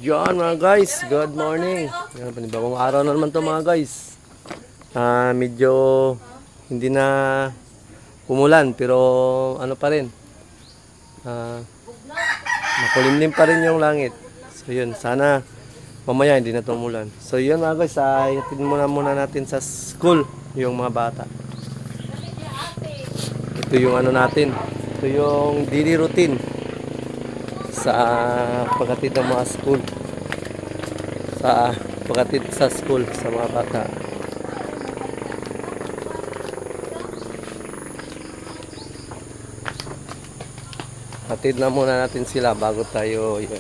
Yan mga guys, good morning. Yan, panibagong araw na naman to mga guys. Medyo hindi na umulan pero ano pa rin. Makulimlim pa rin yung langit. So yun, sana mamaya hindi na to umulan. So yun mga guys, ihatid muna natin sa school yung mga bata. Ito yung ano natin. Ito yung daily routine sa paghatid ng mga school, sa paghatid sa school sa mga bata. Hatid na muna natin sila bago tayo yun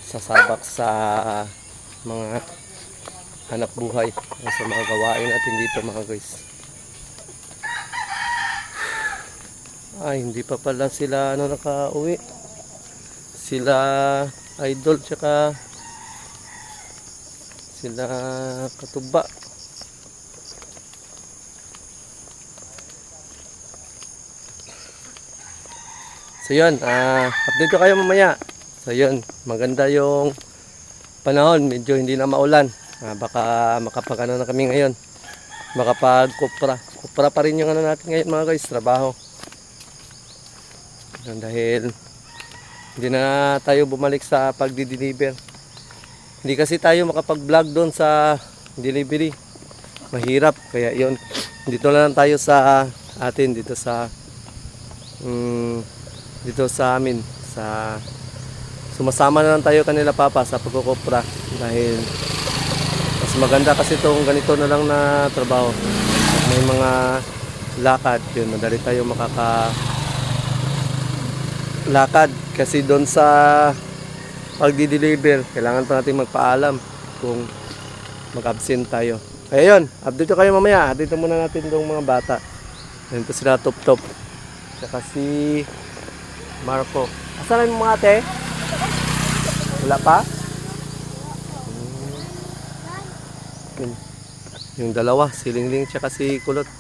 sasabak sa mga hanap buhay sa mga gawain natin dito mga guys. Ay, hindi pa pala sila nakauwi. Sila Idol tsaka sila Katuba. So yun, update ko kayo mamaya. So yun, maganda yung panahon, medyo hindi na maulan. Baka makapagano na kami ngayon. Makapag-kupra. Kupra pa rin yung ano natin ngayon mga guys, trabaho. Dahil hindi na tayo bumalik sa pagdi-deliver. Hindi kasi tayo makapag-vlog doon sa delivery. Mahirap. Kaya yun, dito na lang tayo sa atin, dito sa amin. Sumasama na lang tayo kanila papa sa pagkukupra. Dahil mas maganda kasi itong ganito na lang na trabaho. May mga lakad. Yun, madali tayo lakad kasi doon sa pagdi-deliver kailangan pa natin magpaalam kung mag-absent tayo. Kaya yun, update ko kayo mamaya. Dito muna natin itong mga bata. Dito sila Top saka si Marco. Asan yung mga ate? Wala pa? Yung dalawa, si Lingling tsaka si Kulot.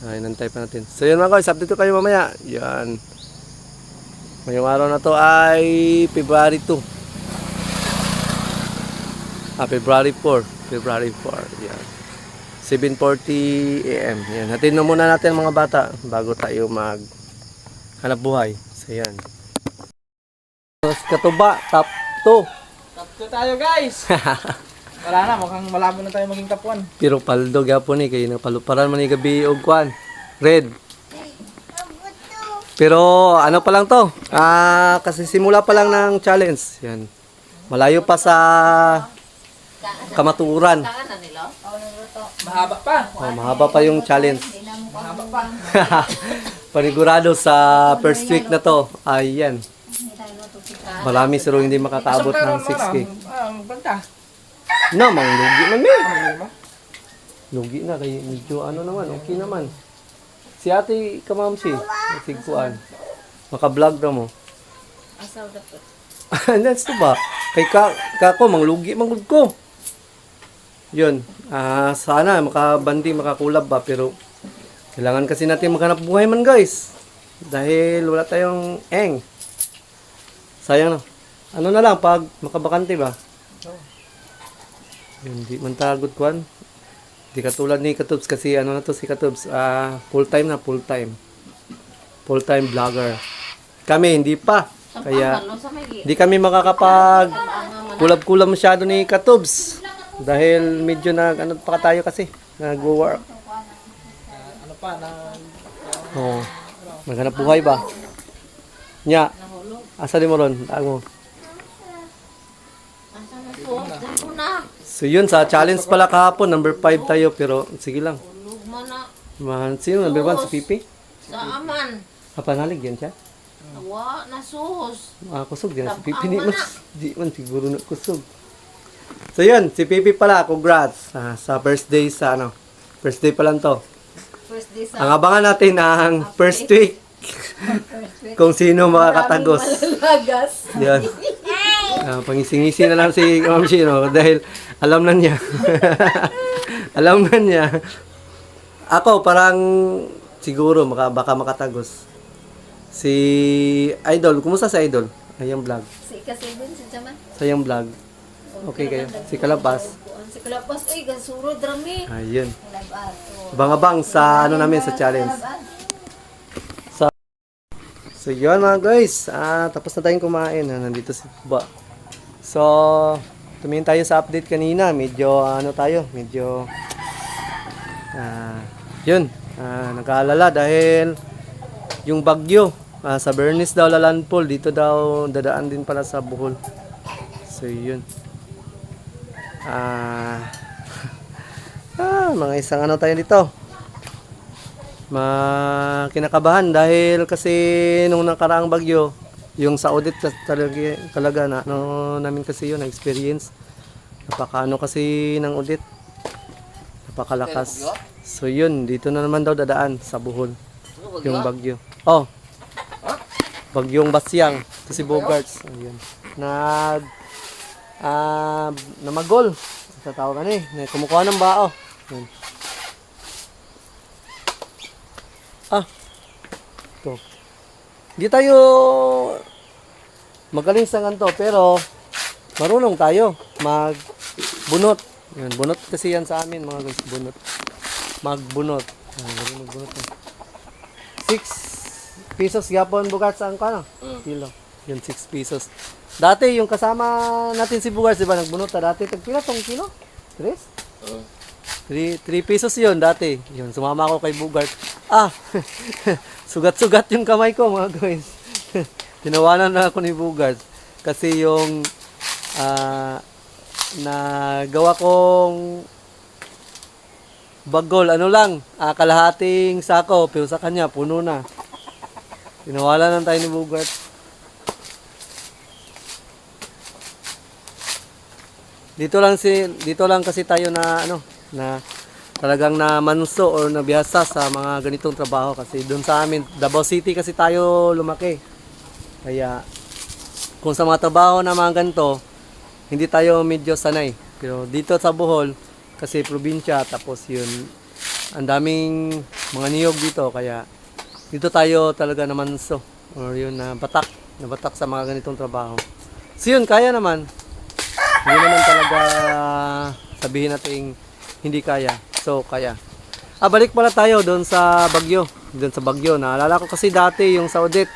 Nantay pa natin. So yun mga guys, update ko kayo mamaya. Yan. Ngayong araw na to ay February 2. February 4. Yan. 7:40 AM. Yan. Hatid na muna natin mga bata bago tayo hanap buhay. So yan. Katuba, top 2. Top 2 tayo guys. Wala na, mukhang malabo na tayo maging top 1. Pero paldo gyapon kayo napaluparan man ni gabi og kwan. Red. Pero ano pa lang to, kasi simula pa lang ng challenge. Yan. Malayo pa sa kamaturan. Mahaba pa. Mahaba pa yung challenge. Mahaba pa. Panigurado sa first week na to. Ayan. Marami sila hindi makakaabot ng 6K. Banta. Namang lugi man Lugi na kay medyo okay naman. Si ate Kamamsi, sigpuan. Maka-vlog na mo. Asaw dapat. That's to ba? Kay kako manglugi manggod ko. Yun. Sana makabandi, makakulab ba pero kailangan kasi natin maghanap buhay man guys. Dahil wala tayong sayang na. Ano na lang pag makabakante ba? Hindi man tagod kwan. Di katulad ni Katubs kasi si Katubs full time vlogger. Kami hindi pa. Kaya hindi kami makakapag kulab-kulab masyado ni Katubs dahil medyo pa tayo kasi nag-work. Maghanap buhay ba? Nya. Asa di mo ron? Tago. So yun, sa challenge pala kahapon, number 5 tayo, pero sige lang. Sino number 1? Si Pipi? Sa aman. Panalig yan siya? Awa, nasus. Kusog din si Pipi. Di man siguro na kusog. So yun, si Pipi pala, congrats. Sa first day first day pa lang to. First day sa... Ang abangan natin ang first week. Kung sino makakatagos. Malalagas. Yan. Pangising-ngisi na lang si Ma'am Shino dahil alam na niya. Alam na niya. Ako parang siguro baka makatagos. Si Idol, kumusta si Idol? Ayang vlog. Si Ikasibin, si Jaman. Sayang vlog. Okay kayo. Si Kalabas. Si Kalabas, ay, gasuro, drami. Ayun. Kalabas. Abang-abang sa ano namin sa challenge. So yun mga guys, tapos na tayong kumain. Nandito si Tuba. So, tumingin tayo sa update kanina. Medyo ano tayo, medyo yun, nag-aalala dahil yung bagyo sa Bernice daw lalandfall. Dito daw dadaan din pala sa Bohol. So yun. Mga isang ano tayo dito. Kinakabahan dahil kasi nung nakaraang bagyo, yung sa audit talaga na ano namin kasi yun na experience. Napakaano kasi ng audit. Napakalakas. So yun, dito na naman daw dadaan sa Bohol. Yung bagyo. Oh. Bagyong Basyang, ito si Bogarts. Ayun. Namagol. Sa tao ka na kumukuha ng bao. Ayun. Ito. Hindi tayo magaling sa ganito, pero marunong tayo magbunot. Yan, bunot kasi yan sa amin mga guys, bunot. Magbunot. Yan, magbunot. 6 pesos gapon bugat sa ano? Kilo. Yun 6 pesos. Dati yung kasama natin si Bugat, di ba, nagbunot na dati. Tagpila tong kilo? 3 pesos yun dati. Yun, sumama ako kay Bugart. Sugat-sugat yung kamay ko mga guys. Tinawanan na ako ni Bugart. Kasi yung nagawa kong bagol, ano lang, kalahating sako, pero sa kanya, puno na. Tinawalan na tayo ni Bugart. Dito lang kasi tayo na talagang na manso or nabihasa sa mga ganitong trabaho kasi doon sa amin Davao City kasi tayo lumaki. Kaya kung sa mga trabaho na mga ganito, hindi tayo medyo sanay. Pero dito sa Bohol kasi probinsya tapos yun ang daming mga niyog dito kaya dito tayo talaga na manso or yun na batak sa mga ganitong trabaho. So yun, kaya naman. Hindi naman talaga sabihin natin hindi kaya. So, kaya. Balik pala tayo doon sa Bagyo. Doon sa Bagyo. Naalala ko kasi dati yung sa audit.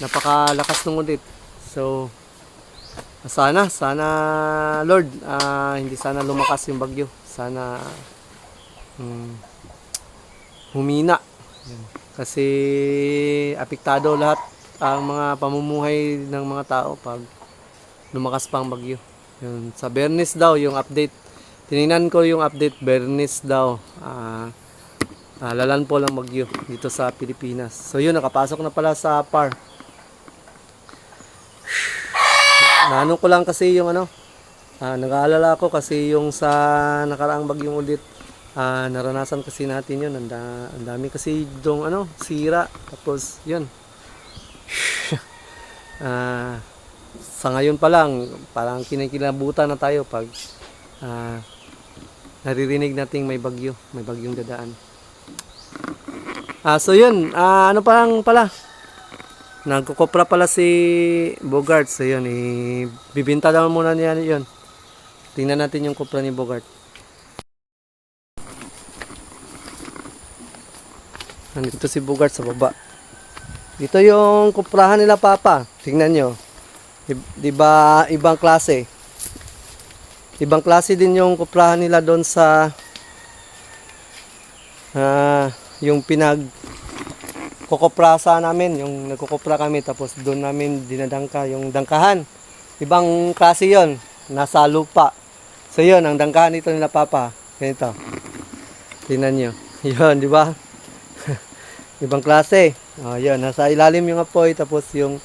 Napakalakas ng audit. So, sana Lord, hindi sana lumakas yung Bagyo. Sana humina. Kasi apektado lahat ang mga pamumuhay ng mga tao pag lumakas pa ang Bagyo. Yun, sa Bernice daw yung update. Tiningnan ko yung update, Bernice daw. Lalandfall ang bagyo dito sa Pilipinas. So yun, nakapasok na pala sa PAR. Naano ko lang kasi yung nag-aalala ko kasi yung sa nakaraang bagyong ulit. Naranasan kasi natin yun. Ang dami kasi dong sira. Tapos yun. Sa ngayon pa lang, parang kinikilabutan na tayo pag naririnig nating may bagyong dadaan. So yun, ano parang pala, nagkukopra pala si Bogart. So yun, bibinta daw muna niya yun. Tingnan natin yung kopra ni Bogart. Nandito si Bogart sa baba. Dito yung koprahan nila Papa. Tingnan nyo. Di ba ibang klase? Ibang klase din yung kuprahan nila doon sa yung kukoprasa namin, yung nagkukopra kami tapos doon namin dinadangka yung dangkahan. Ibang klase yon, nasa lupa. So yun, ang dangkahan dito nila Papa. Ganito. Tingnan nyo. Yun, di ba? Ibang klase. Yun, nasa ilalim yung apoy tapos yung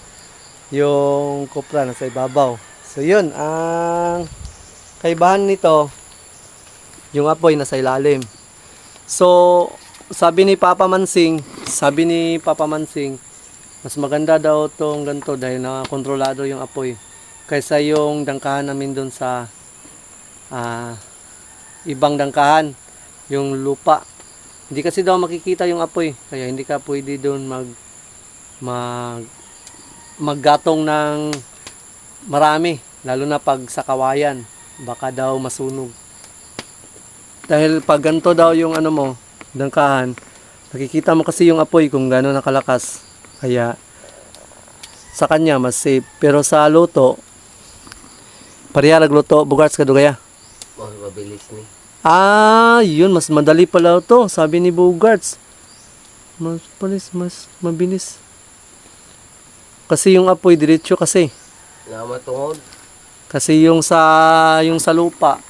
kopra nasa ibabaw. So yun, ang kaibahan nito, yung apoy nasa ilalim. So, sabi ni Papa Mansing, mas maganda daw tong ganito dahil nakakontrolado yung apoy kaysa yung dangkahan namin doon sa ibang dangkahan, yung lupa. Hindi kasi daw makikita yung apoy, kaya hindi ka pwede doon maggatong ng marami, lalo na pag sa kawayan, baka daw masunog. Dahil pag ganito daw yung ano mo, dangkahan, nakikita mo kasi yung apoy kung gano'n nakalakas. Kaya sa kanya mas safe. Pero sa luto, pareha nagluto, bugarts kadugaya. Mabilis ni. Yun, mas madali pala to, sabi ni Bogarts. Mas mabilis. Kasi yung apoy diretso kasi. Namatungod. Kasi yung sa lupa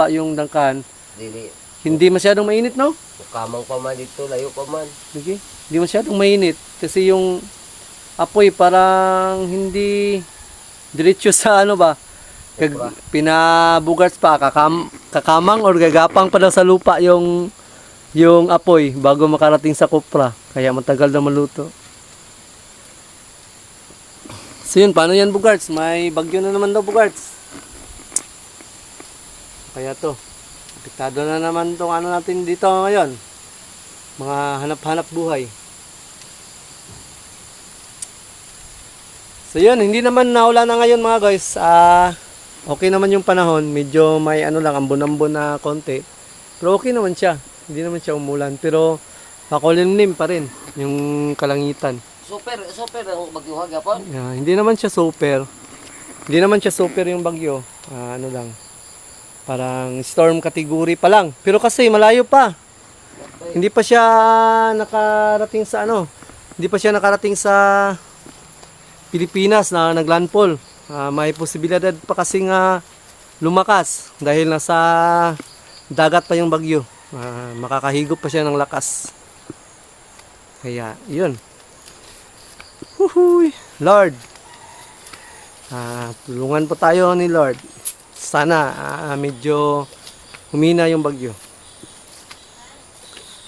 yung dangkahan, Dili. hindi masyadong mainit, no? Kamang pa man dito, layo pa man. Okay? Hindi masyadong mainit kasi yung apoy parang hindi diretso sa ano ba? Pinabugarts pa kakamang or gagapang pa daw sa lupa yung apoy bago makarating sa kopra. Kaya matagal na maluto. So yun, paano yan Bugarts? May bagyo na naman daw Bugarts. Kaya to. Apektado na naman tong ano natin dito ngayon. Mga hanap-hanap buhay. So yun, hindi naman naula na ngayon mga guys. Okay naman yung panahon. Medyo may ano lang, ambon-ambon na konti. Pero okay naman siya. Hindi naman siya umulan. Pero makulimlim pa rin yung kalangitan. Super ang bagyuhag yapon. Hindi naman siya super. Hindi naman siya super yung bagyo. Ano lang. Parang storm category pa lang. Pero kasi malayo pa. Hindi pa siya nakarating sa ano. Hindi pa siya nakarating sa Pilipinas na naglandfall. May posibilidad pa kasing lumakas dahil nasa dagat pa yung bagyo. Makakahigop pa siya ng lakas. Kaya, yun. Huhuy, Lord. Tulungan po tayo ni Lord. Sana medyo humina yung bagyo.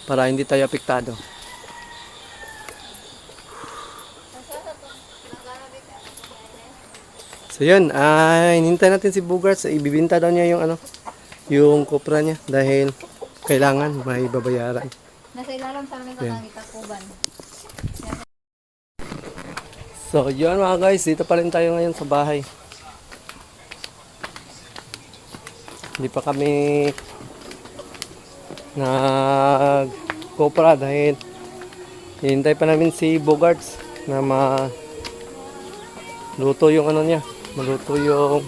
Para hindi tayo apektado. So yun, hinintay natin si Bugarts. Ibibinta daw niya yung ano, yung kopra niya dahil kailangan may babayaran. Nasa ilalim sa amin ko ng itakuban. So yun mga guys, dito pa rin tayo ngayon sa bahay. Hindi pa kami nag-kopra dahil hintay pa namin si Bugarts na maluto yung ano niya, maluto yung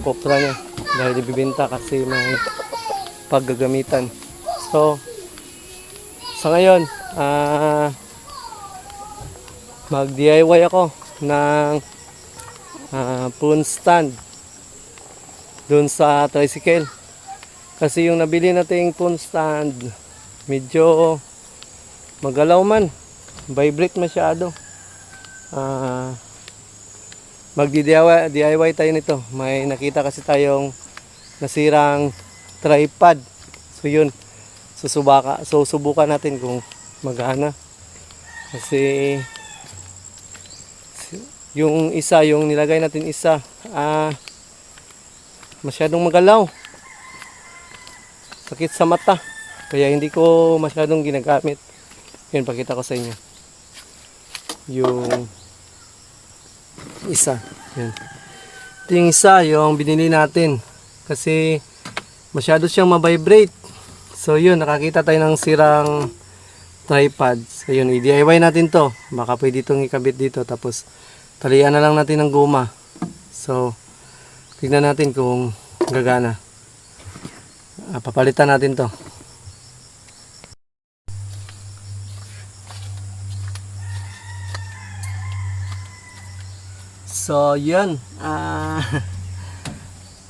kopra niya dahil ibibenta kasi may paggagamitan. So sa ngayon mag DIY ako ng phone stand dun sa tricycle kasi yung nabili nating phone stand medyo magalaw man, vibrate masyado. Mag DIY tayo nito. May nakita kasi tayong nasirang tripod, so yun, susubukan natin kung magana kasi yung isa, yung nilagay natin isa, masyadong magalaw, sakit sa mata, kaya hindi ko masyadong ginagamit. Yun, pakita ko sa inyo yung isa. Yun. Ito yung isa, yung binili natin kasi masyado siyang mabibrate. So yun, nakakita tayo ng sirang tripod. So yun, i-DIY natin to. Baka pwede itong ikabit dito, tapos talian na lang natin ng guma. So tignan natin kung gagana. Papalitan natin to. So yun,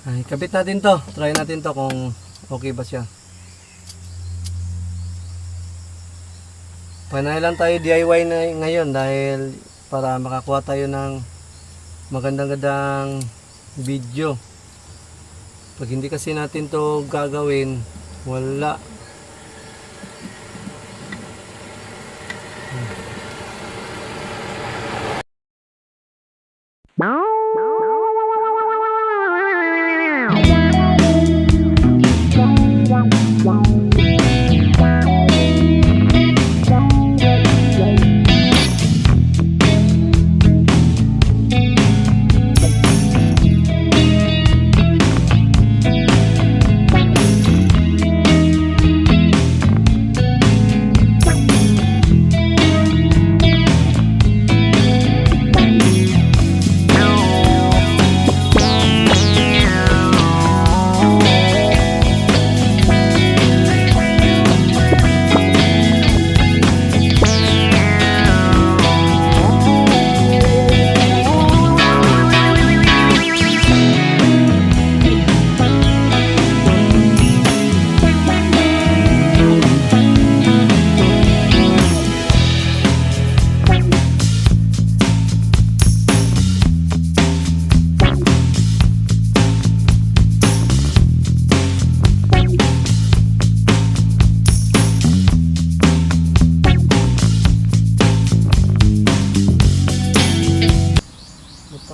ikabit natin to. Try natin to kung okay ba siya. Panay lang tayo DIY na ngayon dahil para makakuha tayo ng magandang video. Pag hindi kasi natin to gagawin, wala.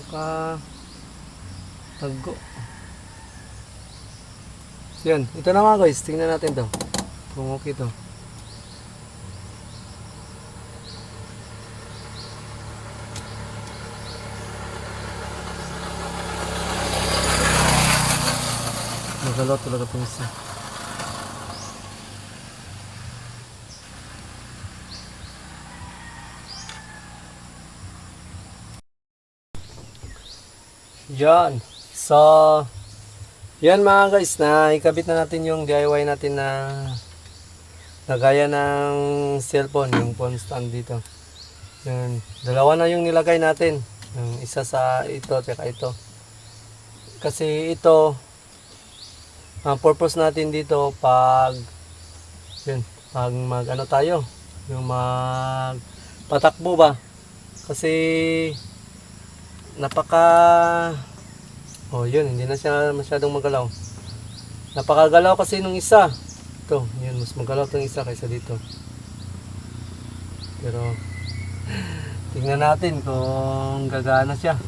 maka tago. So yan, ito na mga guys, tingnan natin to kung okay to. Magalaw talaga itong isa. Yan. So, yan mga guys, na ikabit na natin yung DIY natin na gaya ng cellphone, yung phone stand dito. Yan. Dalawa na yung nilagay natin. Yung isa sa ito, tsaka ito. Kasi ito, ang purpose natin dito pag mag ano tayo, yung mag patakbo ba, kasi yun, hindi na siya masyadong magalaw, napakagalaw kasi nung isa ito, yun, mas magalaw itong isa kaysa dito, pero tingnan natin kung gagana siya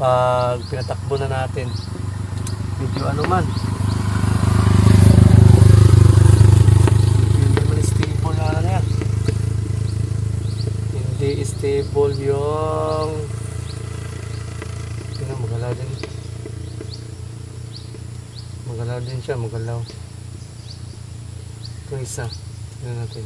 pag pinatakbo na natin. Medyo ano man, hindi man stable yung ano niya, hindi stable yung magalaw din siya, magalaw ito isa, tignan natin.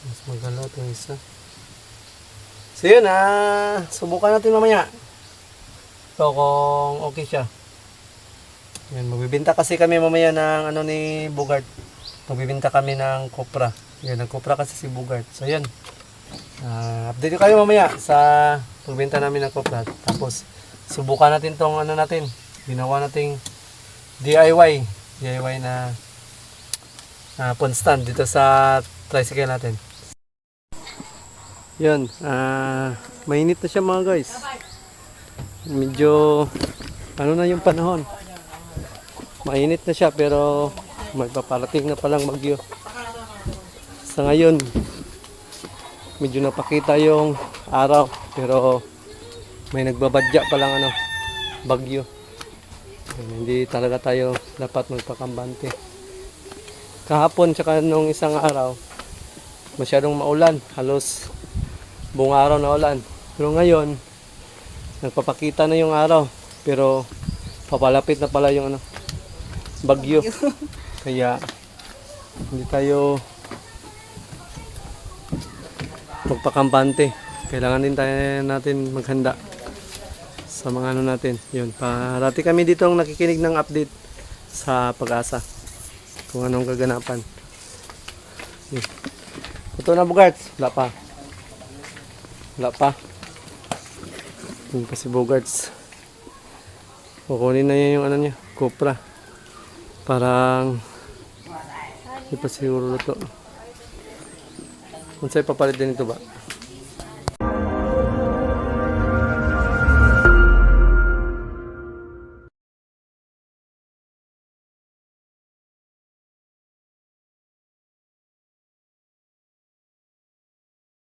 Mas magalaw itong isa. So yun, subukan natin mamaya. So kung okay siya. Yan, magbibenta kasi kami mamaya ng ano ni Bugart. Magbibenta kami ng Cupra. Yan, ng Cupra kasi si Bugart. So yun. Update ko kayo mamaya sa pagbenta namin ng Cupra. Tapos subukan natin tong ano natin. Ginawa nating DIY na phone stand dito sa tricycle natin. Yan, mainit na siya mga guys. Medyo ano na yung panahon. Mainit na siya pero may paparating na palang bagyo. Sa ngayon, medyo napakita yung araw pero may nagbabadya palang bagyo. Hindi talaga tayo dapat magpakambante. Kahapon tsaka nung isang araw, masyadong maulan, halos buong araw na ulan. Pero ngayon, nagpapakita na yung araw, pero papalapit na pala yung bagyo. Kaya hindi tayo magpakampante. Kailangan din natin maghanda sa mga natin. Yun, parati kami dito ang nakikinig ng update sa Pag-asa kung anong kaganapan. Yun. Ito na Bugart, wala pa. Yun pa si Bogarts. Kukunin na yung niya, Cupra. Parang hindi pa siguro ito. Kung sa'yo papalit din ito ba?